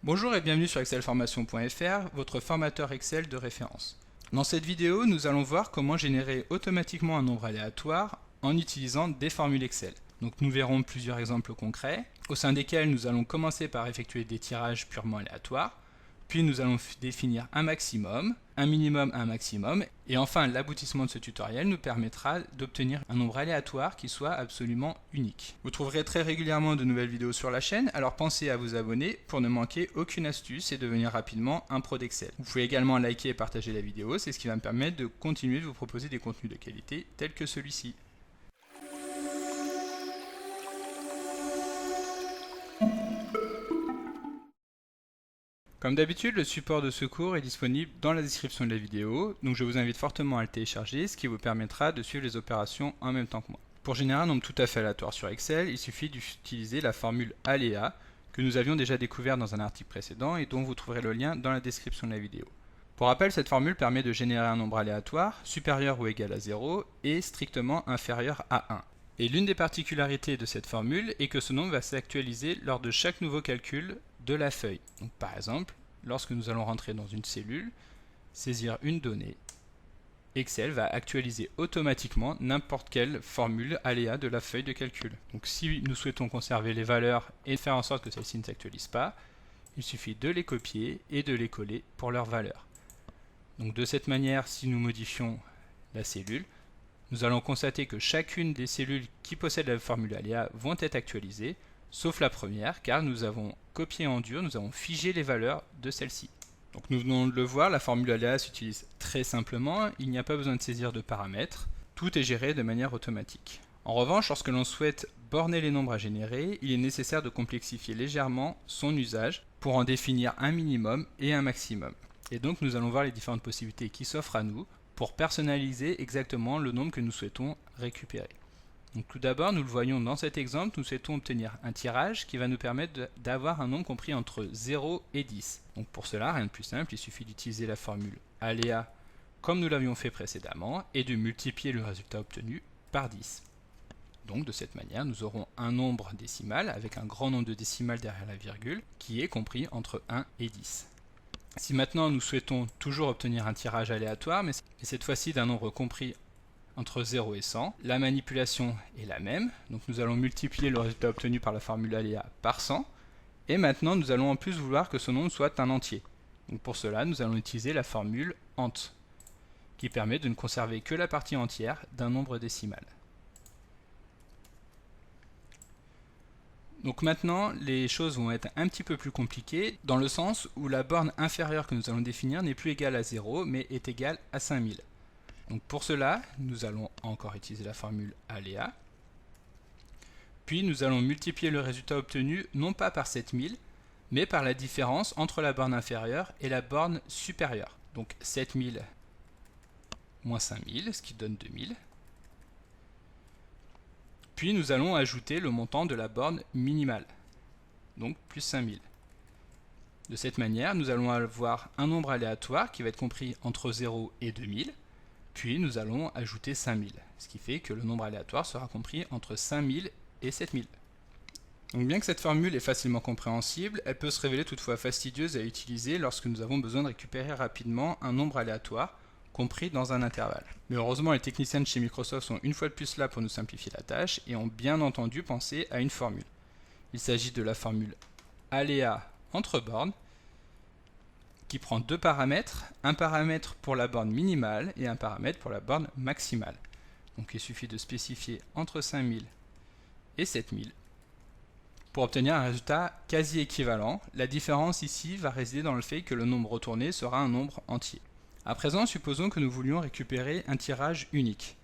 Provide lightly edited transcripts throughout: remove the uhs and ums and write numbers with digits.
Bonjour et bienvenue sur excelformation.fr, votre formateur Excel de référence. Dans cette vidéo, nous allons voir comment générer automatiquement un nombre aléatoire en utilisant des formules Excel. Donc nous verrons plusieurs exemples concrets, au sein desquels nous allons commencer par effectuer des tirages purement aléatoires, puis nous allons définir un maximum, un minimum, un maximum, et enfin l'aboutissement de ce tutoriel nous permettra d'obtenir un nombre aléatoire qui soit absolument unique. Vous trouverez très régulièrement de nouvelles vidéos sur la chaîne, alors pensez à vous abonner pour ne manquer aucune astuce et devenir rapidement un pro d'Excel. Vous pouvez également liker et partager la vidéo, c'est ce qui va me permettre de continuer de vous proposer des contenus de qualité tels que celui-ci. Comme d'habitude, le support de ce cours est disponible dans la description de la vidéo, donc je vous invite fortement à le télécharger, ce qui vous permettra de suivre les opérations en même temps que moi. Pour générer un nombre tout à fait aléatoire sur Excel, il suffit d'utiliser la formule aléa que nous avions déjà découvert dans un article précédent et dont vous trouverez le lien dans la description de la vidéo. Pour rappel, cette formule permet de générer un nombre aléatoire supérieur ou égal à 0 et strictement inférieur à 1. Et l'une des particularités de cette formule est que ce nombre va s'actualiser lors de chaque nouveau calcul de la feuille. Donc, par exemple, lorsque nous allons rentrer dans une cellule, saisir une donnée, Excel va actualiser automatiquement n'importe quelle formule aléa de la feuille de calcul. Donc si nous souhaitons conserver les valeurs et faire en sorte que celles-ci ne s'actualisent pas, il suffit de les copier et de les coller pour leurs valeurs. Donc de cette manière, si nous modifions la cellule, nous allons constater que chacune des cellules qui possèdent la formule aléa vont être actualisées, sauf la première, car nous avons copié en dur, nous avons figé les valeurs de celle-ci. Donc nous venons de le voir, la formule aléa s'utilise très simplement, il n'y a pas besoin de saisir de paramètres, tout est géré de manière automatique. En revanche, lorsque l'on souhaite borner les nombres à générer, il est nécessaire de complexifier légèrement son usage pour en définir un minimum et un maximum. Et donc nous allons voir les différentes possibilités qui s'offrent à nous pour personnaliser exactement le nombre que nous souhaitons récupérer. Donc tout d'abord, nous le voyons dans cet exemple, nous souhaitons obtenir un tirage qui va nous permettre d'avoir un nombre compris entre 0 et 10. Donc pour cela, rien de plus simple, il suffit d'utiliser la formule aléa comme nous l'avions fait précédemment et de multiplier le résultat obtenu par 10. Donc de cette manière, nous aurons un nombre décimal avec un grand nombre de décimales derrière la virgule qui est compris entre 1 et 10. Si maintenant nous souhaitons toujours obtenir un tirage aléatoire, mais cette fois-ci d'un nombre compris entre 0 et 100, la manipulation est la même, donc nous allons multiplier le résultat obtenu par la formule aléa par 100, et maintenant nous allons en plus vouloir que ce nombre soit un entier. Donc pour cela, nous allons utiliser la formule ent, qui permet de ne conserver que la partie entière d'un nombre décimal. Donc maintenant, les choses vont être un petit peu plus compliquées, dans le sens où la borne inférieure que nous allons définir n'est plus égale à 0, mais est égale à 5000. Donc pour cela, nous allons encore utiliser la formule aléa, puis nous allons multiplier le résultat obtenu non pas par 7000, mais par la différence entre la borne inférieure et la borne supérieure. Donc 7000 moins 5000, ce qui donne 2000. Puis nous allons ajouter le montant de la borne minimale, donc plus 5000. De cette manière, nous allons avoir un nombre aléatoire qui va être compris entre 0 et 2000, puis nous allons ajouter 5000, ce qui fait que le nombre aléatoire sera compris entre 5000 et 7000. Donc bien que cette formule est facilement compréhensible, elle peut se révéler toutefois fastidieuse à utiliser lorsque nous avons besoin de récupérer rapidement un nombre aléatoire compris dans un intervalle. Mais heureusement, les techniciens de chez Microsoft sont une fois de plus là pour nous simplifier la tâche et ont bien entendu pensé à une formule. Il s'agit de la formule aléa entre bornes, qui prend deux paramètres, un paramètre pour la borne minimale et un paramètre pour la borne maximale. Donc il suffit de spécifier entre 5000 et 7000 pour obtenir un résultat quasi équivalent. La différence ici va résider dans le fait que le nombre retourné sera un nombre entier. À présent, supposons que nous voulions récupérer un tirage unique,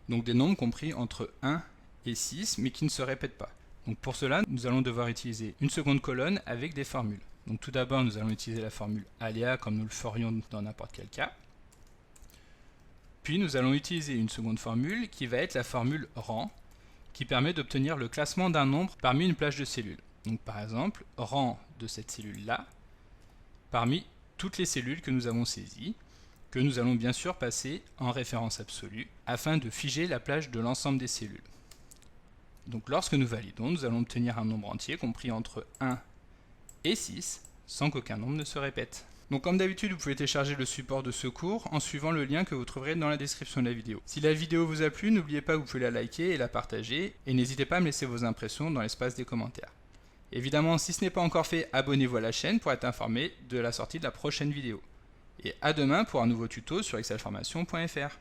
donc des nombres compris entre 1 et 6 mais qui ne se répètent pas. Donc pour cela, nous allons devoir utiliser une seconde colonne avec des formules. Donc tout d'abord, nous allons utiliser la formule aléa comme nous le ferions dans n'importe quel cas. Puis nous allons utiliser une seconde formule qui va être la formule rang, qui permet d'obtenir le classement d'un nombre parmi une plage de cellules. Donc par exemple, rang de cette cellule-là, parmi toutes les cellules que nous avons saisies, que nous allons bien sûr passer en référence absolue, afin de figer la plage de l'ensemble des cellules. Donc lorsque nous validons, nous allons obtenir un nombre entier compris entre 1 et 6, sans qu'aucun nombre ne se répète. Donc comme d'habitude, vous pouvez télécharger le support de secours en suivant le lien que vous trouverez dans la description de la vidéo. Si la vidéo vous a plu, n'oubliez pas que vous pouvez la liker et la partager, et n'hésitez pas à me laisser vos impressions dans l'espace des commentaires. Évidemment, si ce n'est pas encore fait, abonnez-vous à la chaîne pour être informé de la sortie de la prochaine vidéo. Et à demain pour un nouveau tuto sur excelformation.fr.